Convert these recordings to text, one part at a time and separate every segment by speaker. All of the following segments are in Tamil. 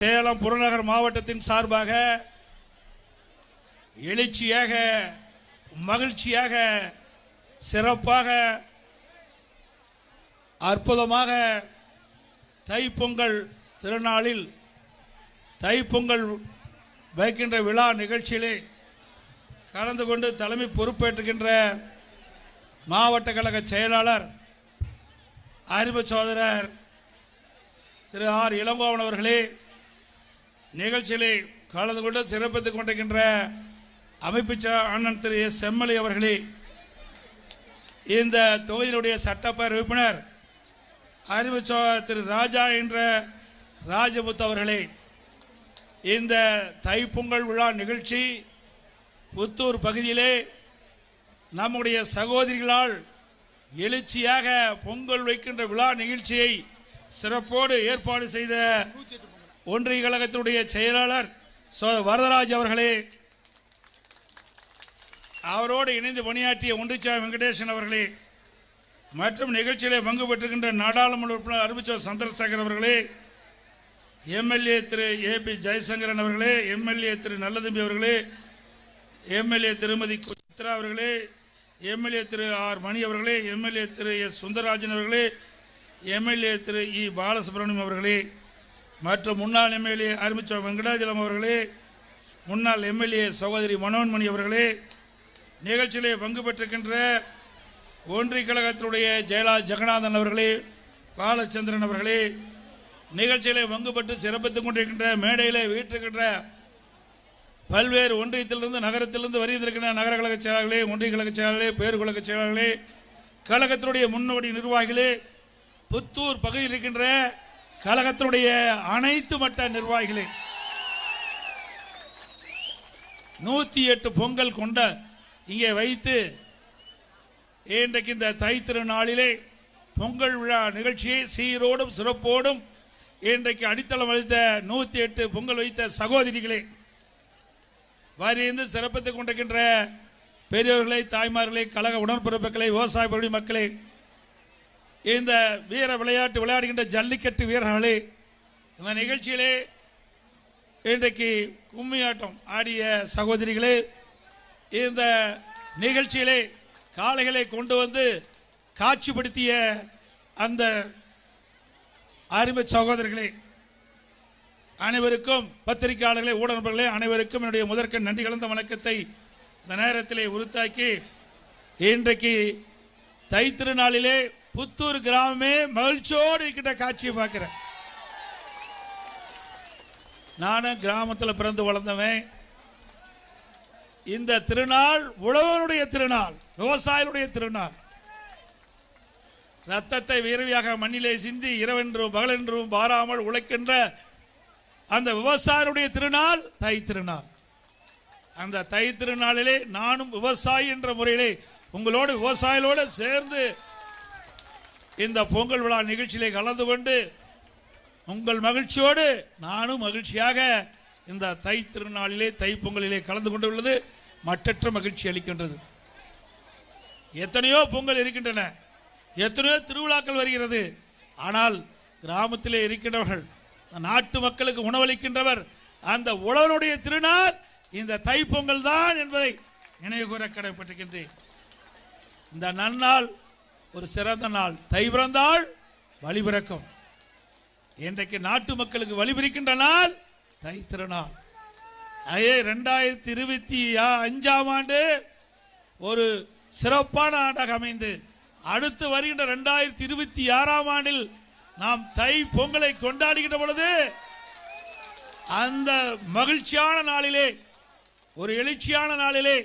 Speaker 1: சேலம் புறநகர் மாவட்டத்தின் சார்பாக எழுச்சியாக மகிழ்ச்சியாக சிறப்பாக அற்புதமாக தைப்பொங்கல் திருநாளில் தைப்பொங்கல் வைக்கின்ற விழா நிகழ்ச்சியிலே கலந்து கொண்டு தலைமை பொறுப்பேற்றுகின்ற மாவட்ட கழக செயலாளர் அறிவு சகோதரர் திரு ஆர் இளங்கோவன் அவர்களே, நிகழ்ச்சியிலே கலந்து கொண்டு சிறப்பித்துக் கொண்டிருக்கின்ற அமைப்பு அண்ணன் திரு எஸ் செம்மலை அவர்களே, இந்த தொகுதியினுடைய சட்டப்பேரவை உறுப்பினர் அறிவு திரு ராஜா என்ற ராஜமுத்து அவர்களே, இந்த தைப்பொங்கல் விழா நிகழ்ச்சி புத்தூர் பகுதியிலே நம்முடைய சகோதரிகளால் எழுச்சியாக பொங்கல் வைக்கின்ற விழா நிகழ்ச்சியை சிறப்போடு ஏற்பாடு செய்த ஒன்றிய கழகத்தினுடைய செயலாளர் வரதராஜ் அவர்களே, அவரோடு இணைந்து பணியாற்றிய ஒன்றிய வெங்கடேசன் அவர்களே, மற்றும் நிகழ்ச்சியிலே பங்கு பெற்றுகின்ற நாடாளுமன்ற உறுப்பினர் அறிவிச்சோ சந்திரசேகர் அவர்களே, எம்எல்ஏ திரு ஏபி ஜெயசங்கரன் அவர்களே, எம்எல்ஏ திரு நல்லதம்பி அவர்களே, எம்எல்ஏ திருமதி சித்ரா அவர்களே, எம்எல்ஏ திரு ஆர் மணி அவர்களே, எம்எல்ஏ திரு எஸ் சுந்தரராஜன் அவர்களே, எம்எல்ஏ திரு இ பாலசுப்ரமணியம் அவர்களே, மற்றும் முன்னாள் எம்எல்ஏ அறிவிச்சோ வெங்கடாஜலம் அவர்களே, முன்னாள் எம்எல்ஏ சகோதரி மனோன்மணி அவர்களே, நிகழ்ச்சியிலே பங்கு பெற்றிருக்கின்ற ஒன்றிய கழகத்தினுடைய ஜெகநாதன் அவர்களே, பாலச்சந்திரன் அவர்களே, நிகழ்ச்சியிலே பங்கு பெற்று சிறப்பித்துக் கொண்டிருக்கின்ற மேடையிலே வீட்டிருக்கின்ற பல்வேறு ஒன்றியத்திலிருந்து நகரத்திலிருந்து வருகின்ற நகர கழக செயலாளர்களே, ஒன்றிய கழக செயலாளர்களே, பேரு கழக செயலாளர்களே, கழகத்தினுடைய முன்னோடி நிர்வாகிகளே, புத்தூர் பகுதியில் இருக்கின்ற கழகத்தினுடைய அனைத்து மட்ட நிர்வாகிகளே, 108 பொங்கல் கொண்ட இங்கே வைத்து இன்றைக்கு இந்த தை திருநாளிலே பொங்கல் விழா நிகழ்ச்சியை சீரோடும் சிறப்போடும் இன்றைக்கு அடித்தளம் வைத்த 108 பொங்கல் வைத்த சகோதரிகளே, வாரியிருந்து சிறப்பித்துக் கொண்டிருக்கின்ற பெரியவர்களை, தாய்மார்களை, கழக உடன்பிறப்புகளை, விவசாய பகுதி மக்களே, இந்த வீர விளையாட்டு விளையாடுகின்ற ஜல்லிக்கட்டு வீரர்களே, இந்த நிகழ்ச்சியிலே இன்றைக்கு கும்மியாட்டம் ஆடிய சகோதரிகளே, இந்த நிகழ்ச்சியிலே காளைகளை கொண்டு வந்து காட்சிப்படுத்திய அந்த அருமை சகோதரர்களே, அனைவருக்கும் பத்திரிகையாளர்களே, ஊடகங்களே, அனைவருக்கும் என்னுடைய முதற்க நன்றி கலந்த வணக்கத்தை இந்த நேரத்திலே உறுத்தாக்கி, இன்றைக்கு தை திருநாளிலே புத்தூர் கிராமமே மகிழ்ச்சியோடு இருக்கின்ற காட்சியை பார்க்கிறேன். நானும் கிராமத்தில் பிறந்து வளர்ந்தவன். இந்த திருநாள் உழவனுடைய திருநாள், விவசாயிகளுடைய திருநாள். ரத்தத்தை வீரவியாக மண்ணிலே சிந்தி இரவென்றும் பகலென்றும் பாராமல் உழைக்கின்ற அந்த விவசாயியுடைய திருநாள் தை திருநாள். அந்த தை திருநாளிலே நானும் விவசாயி என்ற முறையிலே உங்களோடு விவசாயிகளோடு சேர்ந்து இந்த பொங்கல் விழா நிகழ்ச்சியிலே கலந்து கொண்டு உங்கள் மகிழ்ச்சியோடு நானும் மகிழ்ச்சியாக இந்த தை திருநாளிலே தைப்பொங்கலிலே கலந்து கொண்டுள்ளது மற்றற்ற மகிழ்ச்சி அளிக்கின்றது. எத்தனையோ பொங்கல் இருக்கின்றன, எத்தனையோ திருவிழாக்கள் வருகிறது. ஆனால் கிராமத்திலே இருக்கின்றவர்கள், நாட்டு மக்களுக்கு உணவளிக்கின்றவர், அந்த உழவனுடைய திருநாள் இந்த தைப்பொங்கல் தான் என்பதை நினைவு கூற கடமைப்பட்டிருக்கின்றேன். இந்த நன்னாள் ஒரு சிறந்த நாள். தை பிறந்தால் வழி பிறக்கும். இன்றைக்கு நாட்டு மக்களுக்கு வழிபிரிக்கின்ற நாள் தை திருநாள். 2025 ஆண்டு ஒரு சிறப்பான ஆண்டாக அமைந்து அடுத்து வருகின்ற 2026 ஆண்டில் நாம் தை பொங்கலை கொண்டாடுகின்ற பொழுது அந்த மகிழ்ச்சியான நாளிலே, ஒரு எழுச்சியான நாளிலே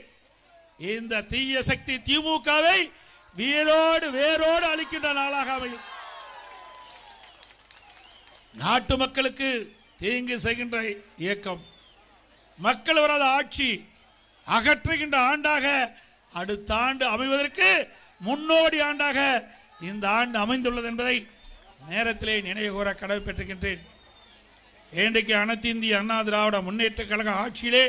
Speaker 1: இந்த தீய சக்தி திமுகவை வேரோடு அழிக்கின்ற நாளாக அமையும். நாட்டு மக்களுக்கு தீங்கு செய்கின்ற இயக்கம், மக்கள் வராத ஆட்சி அகற்றுகின்ற ஆண்டாக அடுத்த ஆண்டு அமைவதற்கு முன்னோடி ஆண்டாக இந்த ஆண்டு அமைந்துள்ளது என்பதை நேரத்திலே நினைவு கூற கடமைப்பட்டிருக்கின்றேன். இன்றைக்கு அனைத்து இந்திய அண்ணா திராவிட முன்னேற்ற கழக ஆட்சியிலே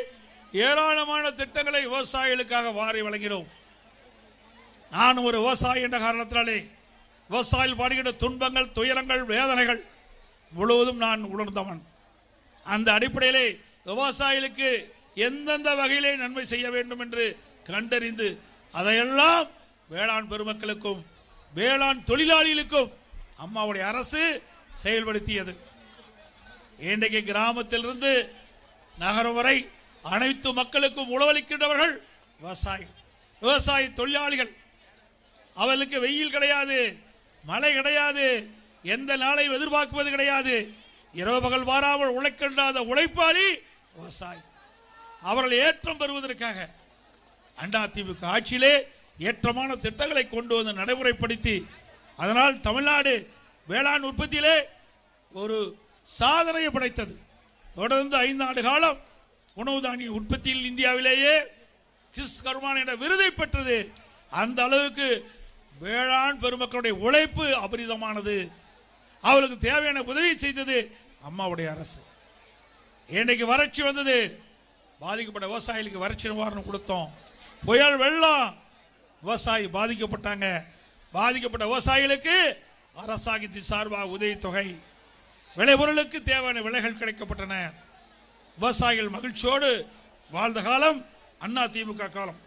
Speaker 1: ஏராளமான திட்டங்களை விவசாயிகளுக்காக வாரி வழங்கினோம். நான் ஒரு விவசாயி என்ற காரணத்தினாலே விவசாயிகள் பாடுகின்ற துன்பங்கள், துயரங்கள், வேதனைகள் முழுவதும் நான் உணர்ந்தவன். அந்த அடிப்படையிலே விவசாயிகளுக்கு எந்தெந்த வகையிலே நன்மை செய்ய வேண்டும் என்று கண்டறிந்து அதையெல்லாம் வேளாண் பெருமக்களுக்கும் வேளாண் தொழிலாளிகளுக்கும் அம்மாவுடைய அரசு செயல்படுத்தியது. இன்றைக்கு கிராமத்திலிருந்து நகரம் வரை அனைத்து மக்களுக்கும் உணவளிக்கின்றவர்கள் விவசாய தொழிலாளிகள். அவர்களுக்கு வெயில் கிடையாது, மழை கிடையாது, எந்த நாளையும் எதிர்பார்க்குவது கிடையாது. இரவு பகல் வாராமல் உழைக்கின்ற உழைப்பாளி விவசாயி. அவர்கள் ஏற்றம் பெறுவதற்காக அதிமுக ஆட்சியிலே ஏற்றமான திட்டங்களை கொண்டு வந்து நடைமுறைப்படுத்தி அதனால் தமிழ்நாடு வேளாண் உற்பத்தியிலே ஒரு சாதனையை படைத்தது. தொடர்ந்து 5 ஆண்டு காலம் உணவு தானிய உற்பத்தியில் இந்தியாவிலேயே கிஸ் கர்மான் என்ற விருதை பெற்றது. அந்த அளவுக்கு வேளாண் பெருமக்களுடைய உழைப்பு அபரிதமானது. அவர்களுக்கு தேவையான உதவி செய்தது அம்மாவுடைய அரசு. இன்றைக்கு வறட்சி வந்தது, பாதிக்கப்பட்ட விவசாயிகளுக்கு வறட்சி நிவாரணம் கொடுத்தோம். புயல் வெள்ளம், விவசாயி பாதிக்கப்பட்டாங்க. பாதிக்கப்பட்ட விவசாயிகளுக்கு அரசாங்கத்தின் சார்பாக உதவித்தொகை, விளைபொருளுக்கு தேவையான விலைகள் கிடைக்கப்பட்டன. விவசாயிகள் மகிழ்ச்சியோடு வாழ்ந்த காலம் அதிமுக காலம்.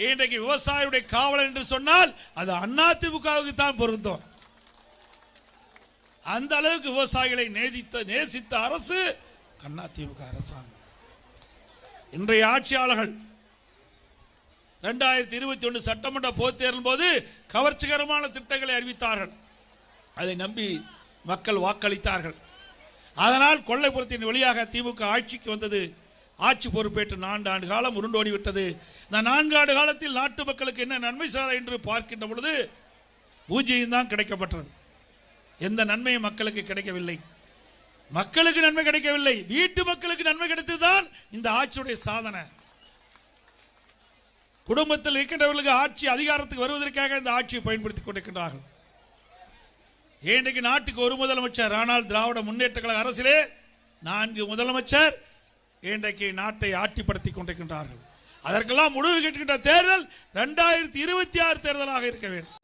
Speaker 1: இன்றைக்கு விவசாயியுடைய காவலன் என்று சொன்னால் அது அதிமுகவுக்கு தான் பொருந்தும். அந்த அளவுக்கு விவசாயிகளை நேசித்த அரசு அதிமுக அரசாங்கம். இன்றைய ஆட்சியாளர்கள் 2021 சட்டமன்ற பொதுத் தேர்தலின் போது கவர்ச்சிகரமான திட்டங்களை அறிவித்தார்கள். அதை நம்பி மக்கள் வாக்களித்தார்கள். அதனால் கொள்ளைப்புறத்தின் வழியாக திமுக ஆட்சிக்கு வந்தது. ஆட்சி பொறுப்பேற்று 4 ஆண்டு காலம் உருண்டோடிவிட்டது. இந்த 4 ஆண்டு காலத்தில் நாட்டு மக்களுக்கு என்ன நன்மை செய்தார் என்று பார்க்கின்ற பொழுது பூஜ்ஜியம் தான் கிடைக்கப்பட்டது. எந்த நன்மையும் மக்களுக்கு கிடைக்கவில்லை. மக்களுக்கு நன்மை கிடைக்கவில்லை, வீட்டு மக்களுக்கு நன்மை கிடைத்ததுதான் இந்த ஆட்சியுடைய சாதனை. குடும்பத்தில் இருக்கின்றவர்களுக்கு ஆட்சி அதிகாரத்துக்கு வருவதற்காக இந்த ஆட்சியை பயன்படுத்திக் கொண்டிருக்கின்றார்கள். இன்றைக்கு நாட்டுக்கு ஒரு முதலமைச்சர், ஆனால் திராவிட முன்னேற்ற கழக அரசிலே 4 முதலமைச்சர் இன்றைக்கு நாட்டை ஆட்டிப்படுத்திக் கொண்டிருக்கின்றார்கள். அதற்கெல்லாம் முடிவு கேட்கின்ற தேர்தல் 2026 தேர்தலாக இருக்க வேண்டும்.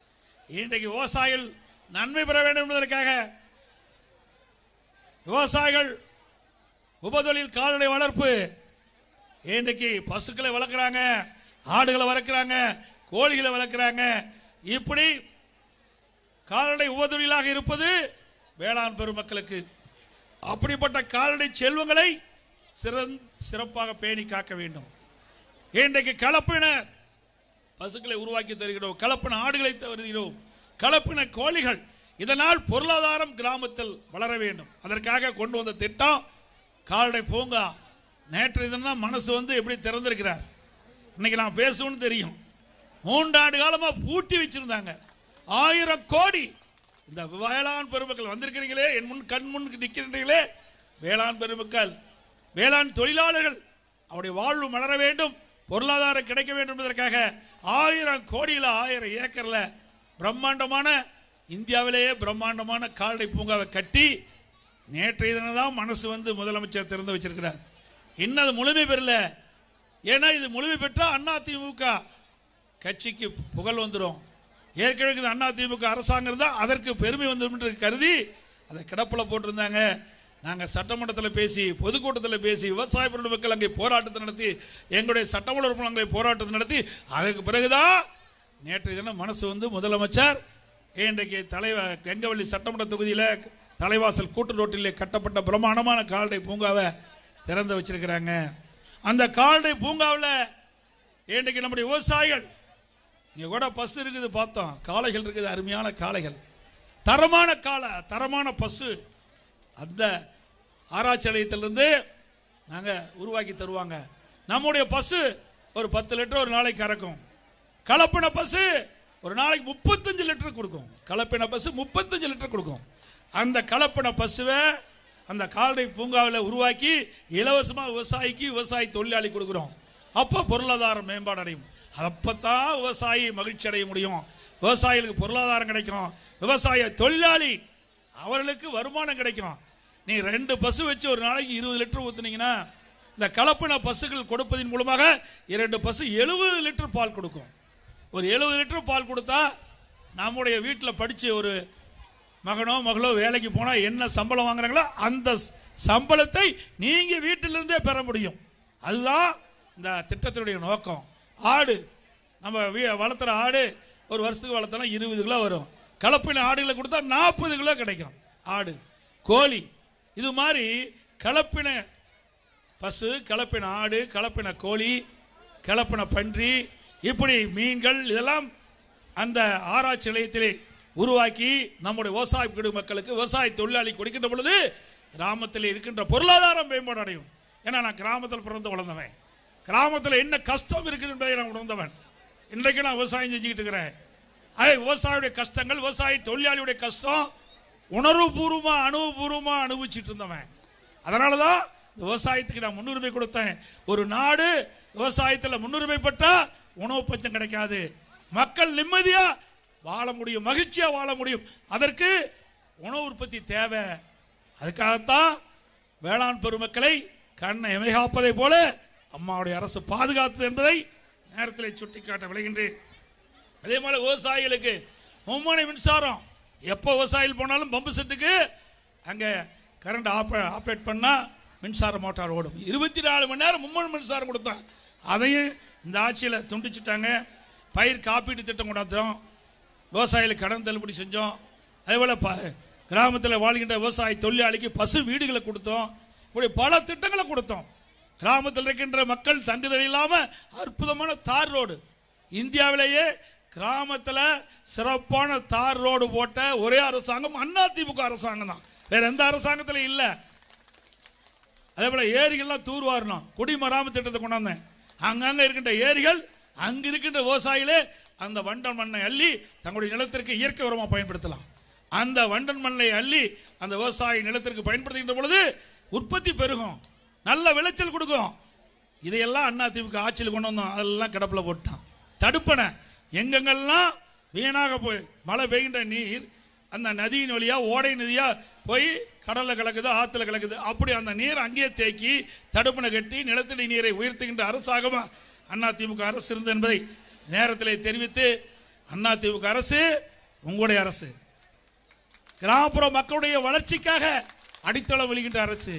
Speaker 1: இன்றைக்கு விவசாயிகள் நன்மை பெற வேண்டும் என்பதற்காக விவசாயிகள் உபதொழில் கால்நடை வளர்ப்பு, இன்றைக்கு பசுக்களை வளர்க்கிறாங்க, ஆடுகளை வளர்க்கிறாங்க, கோழிகளை வளர்க்கிறாங்க. இப்படி கால்நடை உபதொழிலாக இருப்பது வேளாண் பெருமக்களுக்கு. அப்படிப்பட்ட கால்நடை செல்வங்களை சிறப்பாக பேணி காக்க வேண்டும். இன்றைக்கு கலப்பின பசுக்களை உருவாக்கி தருகிறோம், கலப்பின ஆடுகளை தருகிறோம், கலப்பின கோழிகள். இதனால் பொருளாதாரம் கிராமத்தில் வளர வேண்டும். அதற்காக கொண்டு வந்த திட்டம் கால்நடை பூங்கா. நேற்று தினம் மனசு எப்படி திறந்திருக்கிறார். இன்னைக்கு நான் பேசணும்னு தெரியும். 3 ஆண்டு காலமாக பூட்டி வச்சிருந்தாங்க. 1000 கோடி. இந்த வேளாண் பெருமக்கள் வந்திருக்கிறீங்களே, என் முன் கண் முன் நிற்கின்றீங்களே, வேளாண் பெருமக்கள், வேளாண் தொழிலாளர்கள், அவருடைய வாழ்வு மலர வேண்டும், பொருளாதாரம் கிடைக்க வேண்டும் என்பதற்காக 1000 கோடியில் 1000 ஏக்கர்ல பிரம்மாண்டமான, இந்தியாவிலேயே பிரம்மாண்டமான கால்நடை பூங்காவை கட்டி நேற்றைய தினம் தான் மனசு முதலமைச்சர் திறந்து வச்சிருக்கிறார். இன்னும் அது முழுமை பெறல. ஏன்னா இது முழுமை பெற்றால் அதிமுக கட்சிக்கு புகழ் வந்துடும். ஏற்கனவே அதிமுக அரசாங்கம் தான் அதற்கு பெருமை வந்துடும் என்று கருதி அதை கிடப்பில் போட்டிருந்தாங்க. நாங்கள் சட்டமன்றத்தில் பேசி, பொதுக்கூட்டத்தில் பேசி, விவசாய பெருமக்கள் அங்கே போராட்டத்தை நடத்தி, எங்களுடைய சட்டமன்ற உறுப்பினர்களை போராட்டத்தை நடத்தி, அதற்கு பிறகுதான் நேற்றைய தினம் மனசு முதலமைச்சர் இன்றைக்கு கெங்கவள்ளி சட்டமன்ற தொகுதியில் தலைவாசல் கூட்டு ரோட்டிலே கட்டப்பட்ட பிரம்மாண்டமான கால்நடை பூங்காவை திறந்து வச்சிருக்கிறாங்க. அந்த கால்நடை பூங்காவில் இன்றைக்கு நம்முடைய விவசாயிகள், இங்கே கூட பசு இருக்குது, பார்த்தோம், காளைகள் இருக்குது, அருமையான காளைகள், தரமான பசு. அந்த ஆராய்ச்சி நிலையத்திலிருந்து நாங்கள் உருவாக்கி தருவாங்க. நம்முடைய பசு ஒரு 10 லிட்டர் ஒரு நாளைக்கு கறக்கும். கலப்பின பசு ஒரு நாளைக்கு 35 லிட்டர் கொடுக்கும். கலப்பின பசு 35 லிட்டர் கொடுக்கும். அந்த கலப்பின பசுவை அந்த கால்நடை பூங்காவில் உருவாக்கி இலவசமாக விவசாய தொழிலாளி கொடுக்குறோம். அப்போ பொருளாதார மேம்பாடு அடையும். அப்பத்தான் விவசாயி மகிழ்ச்சி அடைய முடியும். விவசாயிகளுக்கு பொருளாதாரம் கிடைக்கும். விவசாய தொழிலாளி அவர்களுக்கு வருமானம் கிடைக்கும். நீ 2 பசு வச்சு ஒரு நாளைக்கு 20 லிட்டர் ஊத்துனீங்கன்னா, இந்த கலப்பின பசுகள் கொடுப்பதன் மூலமாக 2 பசு 70 லிட்டர் பால் கொடுக்கும். ஒரு 70 லிட்டர் பால் கொடுத்தா நம்முடைய வீட்டில் படித்து ஒரு மகனோ மகளோ வேலைக்கு போனால் என்ன சம்பளம் வாங்குறாங்களோ அந்த சம்பளத்தை நீங்கள் வீட்டிலிருந்தே பெற முடியும். அதுதான் இந்த திட்டத்தினுடைய நோக்கம். ஆடு நம்ம வளர்த்துற ஆடு ஒரு வருஷத்துக்கு வளர்த்தோன்னா 20 கிலோ வரும். கலப்பின ஆடுகளை கொடுத்தா 40 கிலோ கிடைக்கும். ஆடு, கோழி, இது மாதிரி கலப்பின பசு, கலப்பின ஆடு, கலப்பின கோழி, கலப்பின பன்றி, இப்படி மீன்கள் இதெல்லாம் அந்த ஆராய்ச்சி நிலையத்திலே உருவாக்கி நம்முடைய விவசாய குடிமக்களுக்கு விவசாய தொழிலாளி கொடுக்கின்ற பொழுது கிராமத்தில் இருக்கின்ற பொருளாதாரம் மேம்பாடு அடையும். ஏன்னா நான் கிராமத்தில் பிறந்து வளர்ந்தவன், கிராமத்தில் என்ன கஷ்டம் இருக்குது என்பதை நான் உணர்ந்தவன். இன்றைக்கு நான் விவசாயம் செஞ்சுக்கிட்டு இருக்கிறேன். அதே விவசாயியுடைய கஷ்டங்கள், விவசாய தொழிலாளியுடைய கஷ்டம் உணர்வுபூர்வமாக அனுபவபூர்வமாக அனுபவிச்சுட்டு இருந்தவன். அதனால தான் விவசாயத்துக்கு நான் முன்னுரிமை கொடுத்தேன். ஒரு நாடு விவசாயத்தில் முன்னுரிமை பெற்றால் உணவு பஞ்சம் கிடைக்காது, மக்கள் நிம்மதியா வாழ முடியும், மகிழ்ச்சியா வாழ முடியும். அதற்கு உணவு உற்பத்தி தேவை. அதுக்காகத்தான் வேளாண் பெருமக்களை கண்ணை எமைகாப்பதை போல அம்மாவுடைய அரசு பாதுகாத்தது என்பதை நேரத்தில் சுட்டிக்காட்ட விளைகின்றேன். அதே மாதிரி விவசாயிகளுக்கு மும்முனை மின்சாரம். எப்போ விவசாயிகள் போனாலும் பம்பு செட்டுக்கு அங்கே கரண்ட் ஆப்ரேட் பண்ணால் மின்சார மோட்டார் ஓடும். 24 மணி நேரம் மும்முனை மின்சாரம் கொடுத்தான். அதையும் இந்த ஆட்சியில் துண்டிச்சுட்டாங்க. பயிர் காப்பீட்டு திட்டம் கொண்டாந்தோம், விவசாயிகளுக்கு கடன் தள்ளுபடி செஞ்சோம். அதேபோல் கிராமத்தில் வாழ்கின்ற விவசாய தொழிலாளிக்கு பசு வீடுகளை கொடுத்தோம். இப்படி பல திட்டங்களை கொடுத்தோம். கிராமத்தில் இருக்கின்ற மக்கள் தங்குதல் இல்லாமல் அற்புதமான தார் ரோடு. இந்தியாவிலேயே கிராமத்தில் சிறப்பான தார் ரோடு போட்ட ஒரே அரசாங்கம் அதிமுக அரசாங்கம் தான், வேற எந்த அரசாங்கத்திலும் இல்லை. அதே போல் ஏரிகள்லாம் தூர்வாரணும், குடிமராமத்து திட்டத்தை கொண்டாந்தேன். அங்கங்கே இருக்கின்ற ஏரிகள், அங்கு இருக்கின்ற விவசாயிகளே அந்த வண்டன் மண்ணை அள்ளி தங்களுடைய நிலத்திற்கு இயற்கை உரமாக பயன்படுத்தலாம். அந்த வண்டன் மண்ணை அள்ளி அந்த விவசாய நிலத்திற்கு பயன்படுத்துகின்ற பொழுது உற்பத்தி பெருகும், நல்ல விளைச்சல் கொடுக்கும். இதையெல்லாம் அதிமுக ஆட்சியில் கொண்டு வந்தோம். அதெல்லாம் கிடப்பில் போட்டான். தடுப்பனை எங்கெங்கெல்லாம் வீணாக போய் மழை பெய்கின்ற நீர் அந்த நதியின் வழியாக ஓடை நதியாக போய் கடலில் கலக்குது, ஆற்றுல கலக்குது. அப்படி அந்த நீர் அங்கேயே தேக்கி தடுப்பனை கட்டி நிலத்தடி நீரை உயர்த்துகின்ற அரசாகமாக அதிமுக அரசு இருந்தது என்பதை நேரத்தில் தெரிவித்து, அதிமுக அரசு உங்களுடைய அரசு, கிராமப்புற மக்களுடைய வளர்ச்சிக்காக அடித்தளம் விழுகின்ற அரசு.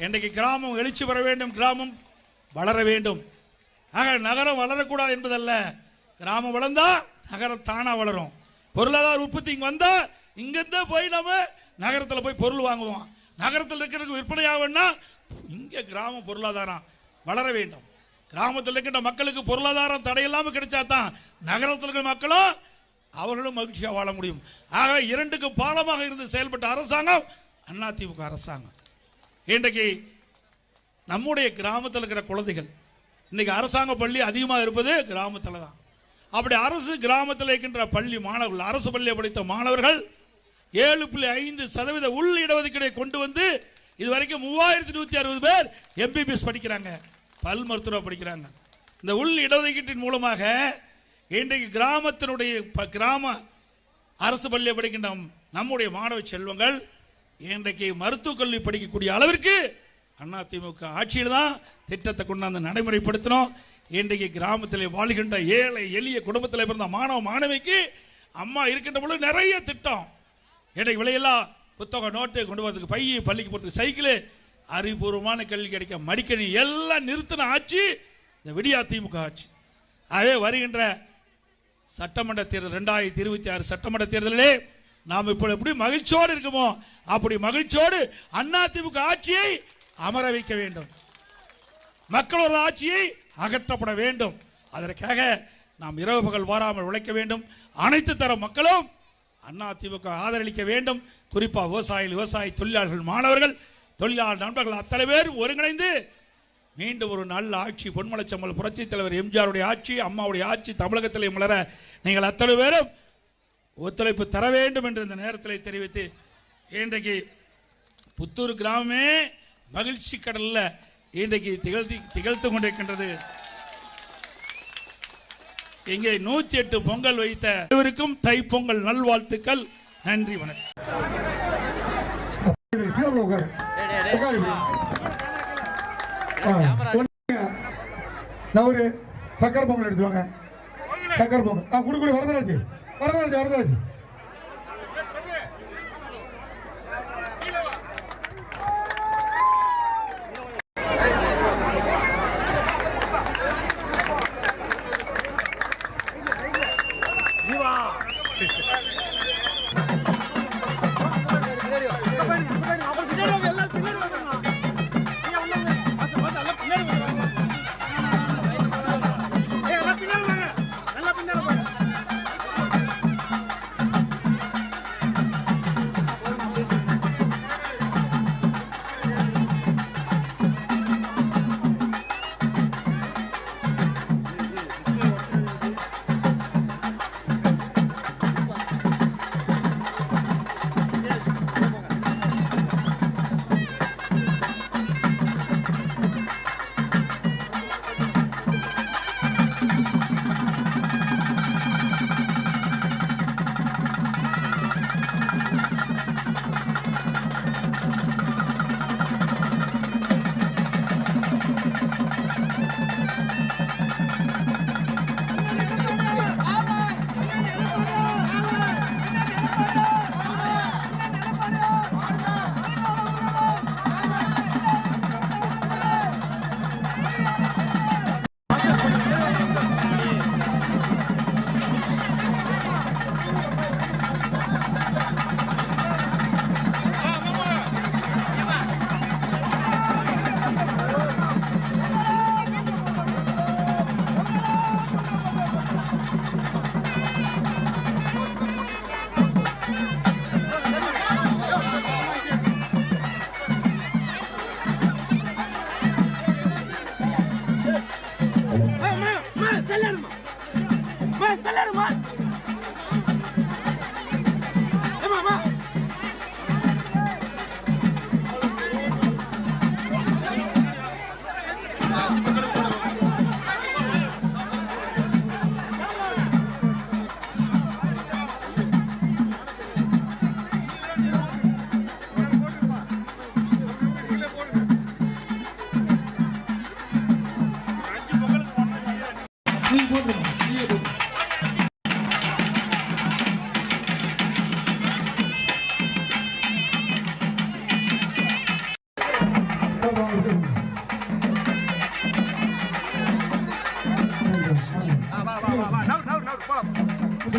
Speaker 1: இன்றைக்கு கிராமம் எழுச்சி பெற வேண்டும், கிராமம் வளர வேண்டும். ஆக நகரம் வளரக்கூடாது என்பதல்ல, கிராமம் வளர்ந்தா நகரம் தானா வளரும். பொருளாதார உற்பத்தி இங்கே வந்தா இங்கிருந்தே போய் நம்ம நகரத்தில் போய் பொருள் வாங்குவோம். நகரத்தில் இருக்கிறதுக்கு விற்பனை ஆகும்னா இங்கே கிராம பொருளாதாரம் வளர வேண்டும். கிராமத்தில் இருக்கின்ற மக்களுக்கு பொருளாதாரம் தடையில்லாமல் கிடைச்சா தான் நகரத்தில் இருக்கிற மக்களும் அவர்களும் மகிழ்ச்சியாக வாழ முடியும். ஆக இரண்டுக்கு பாலமாக இருந்து செயல்பட்ட அரசாங்கம் அதிமுக அரசாங்கம். இன்றைக்கு நம்முடைய கிராமத்தில் இருக்கிற குழந்தைகள், இன்னைக்கு அரசாங்க பள்ளி அதிகமாக இருப்பது கிராமத்தில் தான். அப்படி அரசு கிராமத்தில் இருக்கின்ற பள்ளி மாணவர்கள், அரசு பள்ளியை படித்த மாணவர்கள் 7.5% உள் இடஒதுக்கீடை கொண்டு வந்து இதுவரைக்கும் 3160 பேர் MBBS படிக்கிறாங்க, பல் மருத்துவம் படிக்கிறாங்க. இந்த உள் இடஒதுக்கீட்டின் மூலமாக இன்றைக்கு கிராமத்தினுடைய கிராம அரசு பள்ளியை படிக்கின்ற நம்முடைய மாணவ செல்வங்கள் இன்றைக்கு மருத்துவக் கல்வி படிக்கக்கூடிய அளவிற்கு அதிமுக ஆட்சியில் தான் திட்டத்தை கொண்டாந்து நடைமுறைப்படுத்தினோம். இன்றைக்கு கிராமத்தில் வாழ்கின்ற ஏழை எளிய குடும்பத்தில் பிறந்த மாணவ மாணவிக்கு அம்மா இருக்கின்ற பொழுது நிறைய திட்டம். இன்றைக்கு விலையெல்லாம் புத்தகம், நோட்டு கொண்டு வரதுக்கு, பைய, பள்ளிக்கு போகிறதுக்கு சைக்கிள், அறிவுபூர்வமான கல்வி கிடைக்க மடிக்கணி எல்லாம் நிறுத்தின ஆட்சி இந்த விடியா திமுக ஆட்சி. ஆகவே வருகின்ற சட்டமன்ற தேர்தல் 2026 சட்டமன்ற தேர்தலிலே நாம் இப்போ எப்படி மகிழ்ச்சியோடு இருக்குமோ அப்படி மகிழ்ச்சியோடு அதிமுக ஆட்சியை அமர வைக்க வேண்டும். மக்களோட ஆட்சியை அகற்றப்பட வேண்டும். அதற்காக நாம் இரவு பகல் வாராமல் உழைக்க வேண்டும். அனைத்து தர மக்களும் அதிமுக ஆதரவளிக்க வேண்டும். குறிப்பாக விவசாயிகள், விவசாய தொழிலாளர்கள், மாணவர்கள், தொழிலாளர் நண்பர்கள் அத்தனை பேரும் ஒருங்கிணைந்து மீண்டும் ஒரு நல்ல ஆட்சி, பொன்மலைச்செம்மல் புரட்சி தலைவர் எம்ஜிஆருடைய ஆட்சி, அம்மாவுடைய ஆட்சி தமிழகத்திலே மலர நீங்கள் அத்தனை பேரும் ஒத்துழைப்பு தர வேண்டும் என்று இந்த நேரத்தில் தெரிவித்து, இன்றைக்கு புத்தூர் கிராமமே மகிழ்ச்சி கடலில் இன்றைக்கு திகழ்த்து கொண்டிருக்கின்றது. இங்கே 108 பொங்கல் வைத்த அனைவருக்கும் தைப்பொங்கல் நல்வாழ்த்துக்கள். நன்றி, வணக்கம்.
Speaker 2: ஒரு சக்கரை பொங்கல் எடுத்துவாங்க. சக்கரை பொங்கல் குடு வரதராஜ் வரதராஜ் வரதராஜ்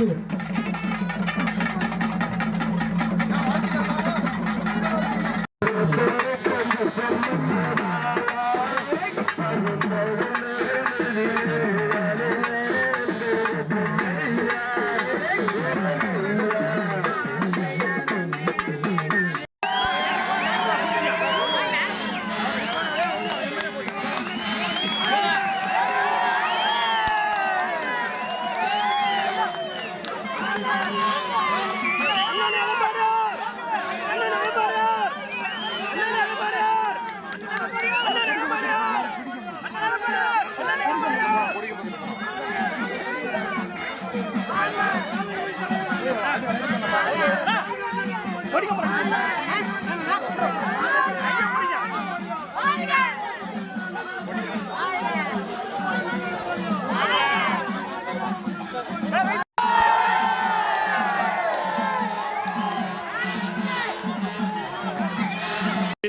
Speaker 3: அண்ணன்